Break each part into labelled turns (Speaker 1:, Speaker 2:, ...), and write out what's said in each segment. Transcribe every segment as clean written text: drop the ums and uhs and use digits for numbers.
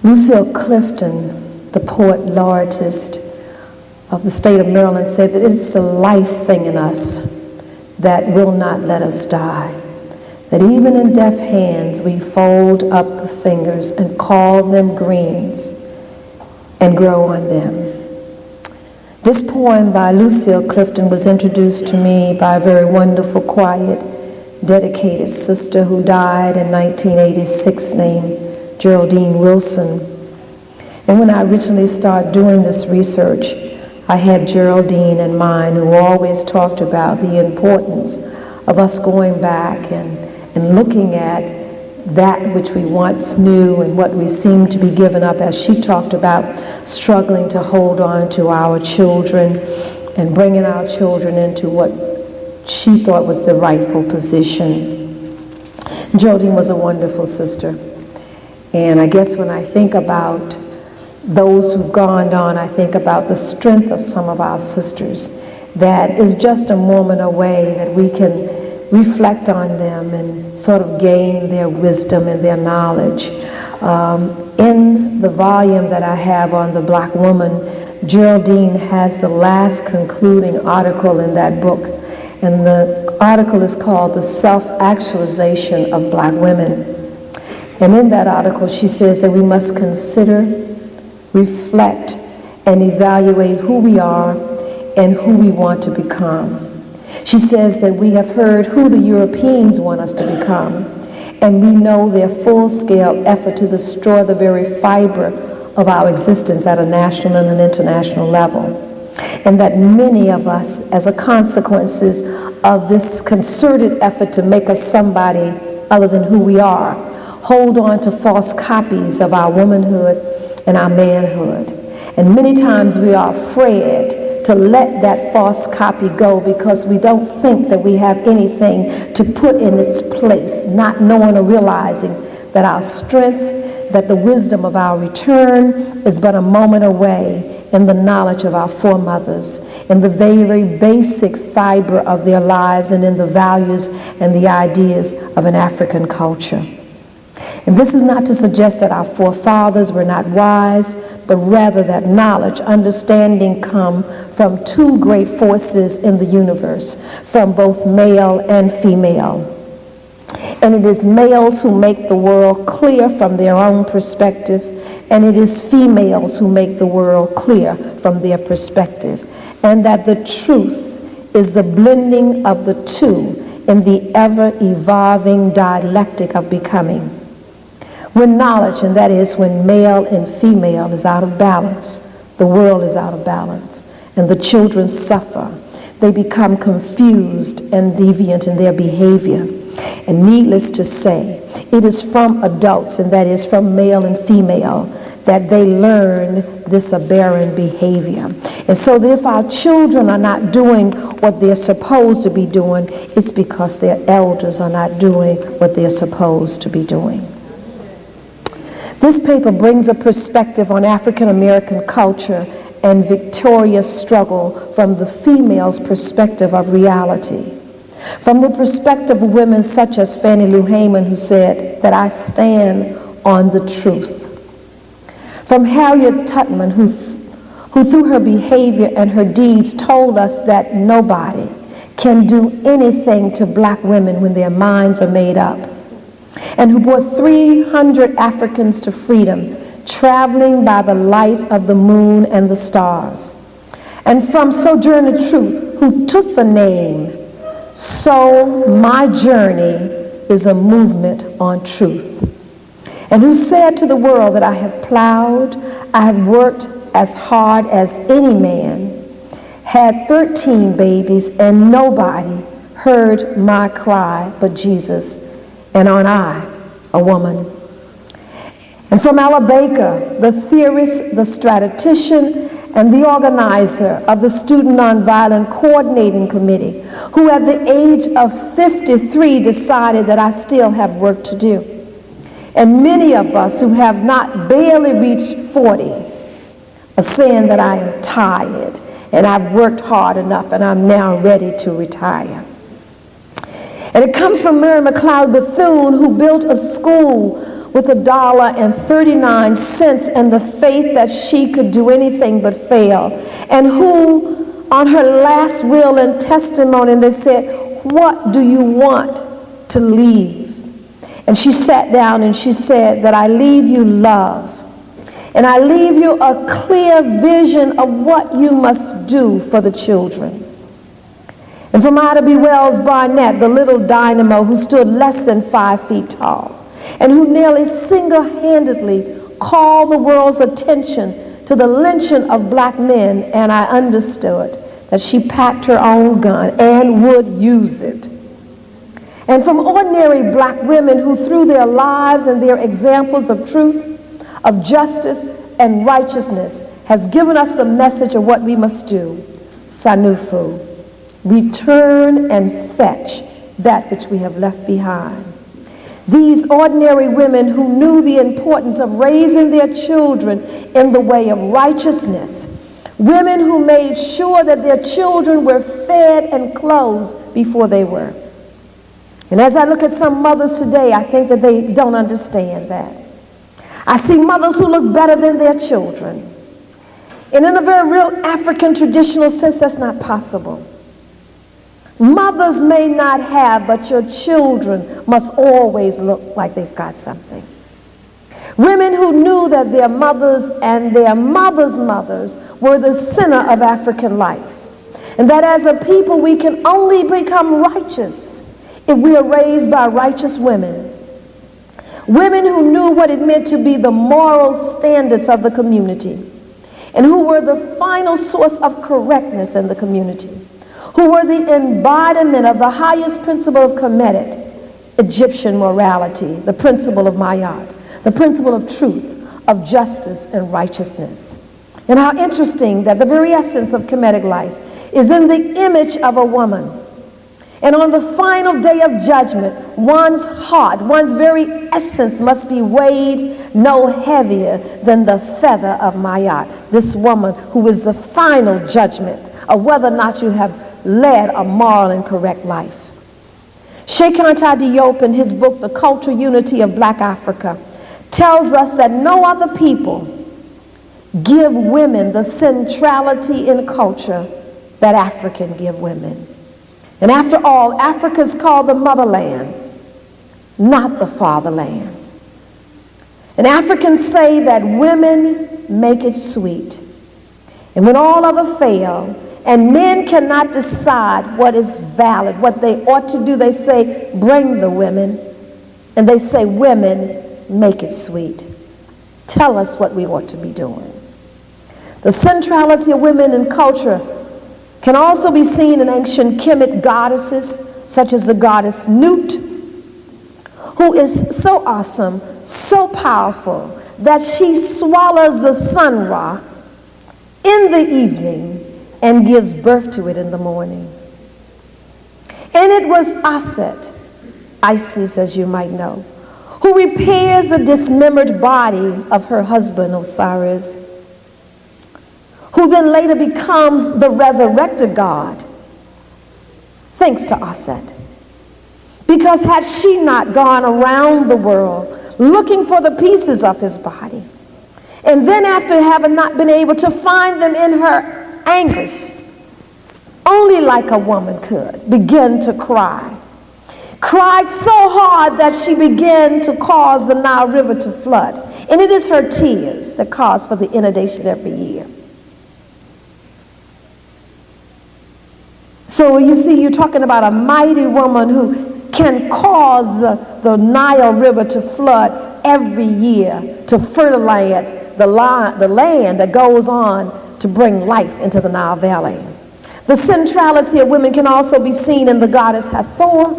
Speaker 1: Lucille Clifton, the poet laureatist of the state of Maryland, said that it's the life thing in us that will not let us die. That even in deaf hands we fold up the fingers and call them greens and grow on them. This poem by Lucille Clifton was introduced to me by a very wonderful, quiet, dedicated sister who died in 1986 named Geraldine Wilson. And when I originally started doing this research, I had Geraldine in mind, who always talked about the importance of us going back and looking at that which we once knew and what we seemed to be giving up, as she talked about struggling to hold on to our children and bringing our children into what she thought was the rightful position. Geraldine was a wonderful sister. And I guess when I think about those who've gone on, I think about the strength of some of our sisters. That is just a moment away that we can reflect on them and sort of gain their wisdom and their knowledge. In the volume that I have on the Black woman, Geraldine has the last concluding article in that book. And the article is called The Self-Actualization of Black Women. And in that article, she says that we must consider, reflect, and evaluate who we are and who we want to become. She says that we have heard who the Europeans want us to become, and we know their full-scale effort to destroy the very fiber of our existence at a national and an international level. And that many of us, as a consequence of this concerted effort to make us somebody other than who we are, hold on to false copies of our womanhood and our manhood. And many times we are afraid to let that false copy go because we don't think that we have anything to put in its place, not knowing or realizing that our strength, that the wisdom of our return is but a moment away in the knowledge of our foremothers, in the very basic fiber of their lives, and in the values and the ideas of an African culture. And this is not to suggest that our forefathers were not wise, but rather that knowledge, understanding come from two great forces in the universe, from both male and female. And it is males who make the world clear from their own perspective, and it is females who make the world clear from their perspective. And that the truth is the blending of the two in the ever-evolving dialectic of becoming. When knowledge, and that is when male and female is out of balance, the world is out of balance, and the children suffer. They become confused and deviant in their behavior. And needless to say, it is from adults, and that is from male and female, that they learn this aberrant behavior. And so that if our children are not doing what they're supposed to be doing, it's because their elders are not doing what they're supposed to be doing. This paper brings a perspective on African American culture and victorious struggle from the female's perspective of reality. From the perspective of women such as Fannie Lou Hamer, who said that I stand on the truth. From Harriet Tubman, who through her behavior and her deeds told us that nobody can do anything to black women when their minds are made up. And who brought 300 Africans to freedom, traveling by the light of the moon and the stars. And from Sojourner Truth, who took the name, So My Journey is a Movement on Truth. And who said to the world that I have plowed, I have worked as hard as any man, had 13 babies, and nobody heard my cry but Jesus. And aren't I a woman? And from Ella Baker, the theorist, the statistician, and the organizer of the Student Nonviolent Coordinating Committee, who at the age of 53 decided that I still have work to do. And many of us who have not barely reached 40 are saying that I am tired and I've worked hard enough and I'm now ready to retire. And it comes from Mary McLeod Bethune, who built a school with $1.39 and the faith that she could do anything but fail, and who on her last will and testimony, they said, "What do you want to leave?" And she sat down and she said that I leave you love. And I leave you a clear vision of what you must do for the children. And from Ida B. Wells Barnett, the little dynamo who stood less than 5 feet tall and who nearly single-handedly called the world's attention to the lynching of black men, and I understood that she packed her own gun and would use it. And from ordinary black women who through their lives and their examples of truth, of justice and righteousness has given us the message of what we must do. Sanufu, return and fetch that which we have left behind. These ordinary women who knew the importance of raising their children in the way of righteousness, women who made sure that their children were fed and clothed before they were. And as I look at some mothers today, I think that they don't understand that. I see mothers who look better than their children. And in a very real African traditional sense, that's not possible. Mothers may not have, but your children must always look like they've got something. Women who knew that their mothers and their mothers' mothers were the center of African life. And that as a people, we can only become righteous if we are raised by righteous women. Women who knew what it meant to be the moral standards of the community, and who were the final source of correctness in the community, who were the embodiment of the highest principle of Kemetic Egyptian morality, the principle of Mayat, the principle of truth, of justice and righteousness. And how interesting that the very essence of Kemetic life is in the image of a woman. And on the final day of judgment, one's heart, one's very essence must be weighed no heavier than the feather of Mayat, this woman who is the final judgment of whether or not you have led a moral and correct life. Sheikh Anta Diop, in his book, The Cultural Unity of Black Africa, tells us that no other people give women the centrality in culture that African give women. And after all, Africa is called the motherland, not the fatherland. And Africans say that women make it sweet. And when all other fail, and men cannot decide what is valid, what they ought to do, they say, bring the women. And they say, women, make it sweet. Tell us what we ought to be doing. The centrality of women in culture can also be seen in ancient Kemet goddesses, such as the goddess Nut, who is so awesome, so powerful, that she swallows the sun Ra in the evening and gives birth to it in the morning. And it was Aset, Isis as you might know, who repairs the dismembered body of her husband Osiris, who then later becomes the resurrected God, thanks to Aset. Because had she not gone around the world looking for the pieces of his body, and then after having not been able to find them in her anguish, only like a woman could, begin to cry. Cried so hard that she began to cause the Nile River to flood. And it is her tears that cause for the inundation every year. So you see, you're talking about a mighty woman who can cause the Nile River to flood every year to fertilize the land that goes on to bring life into the Nile Valley. The centrality of women can also be seen in the goddess Hathor,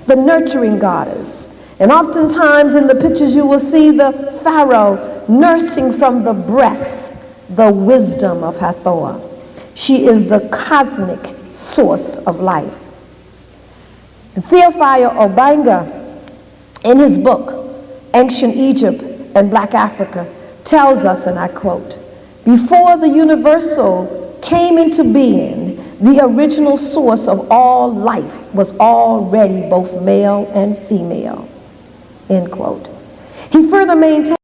Speaker 1: the nurturing goddess. And oftentimes in the pictures you will see the pharaoh nursing from the breast the wisdom of Hathor. She is the cosmic source of life. And Theophile Obanga, in his book, Ancient Egypt and Black Africa, tells us, and I quote, before the universal came into being, the original source of all life was already both male and female, end quote. He further maintained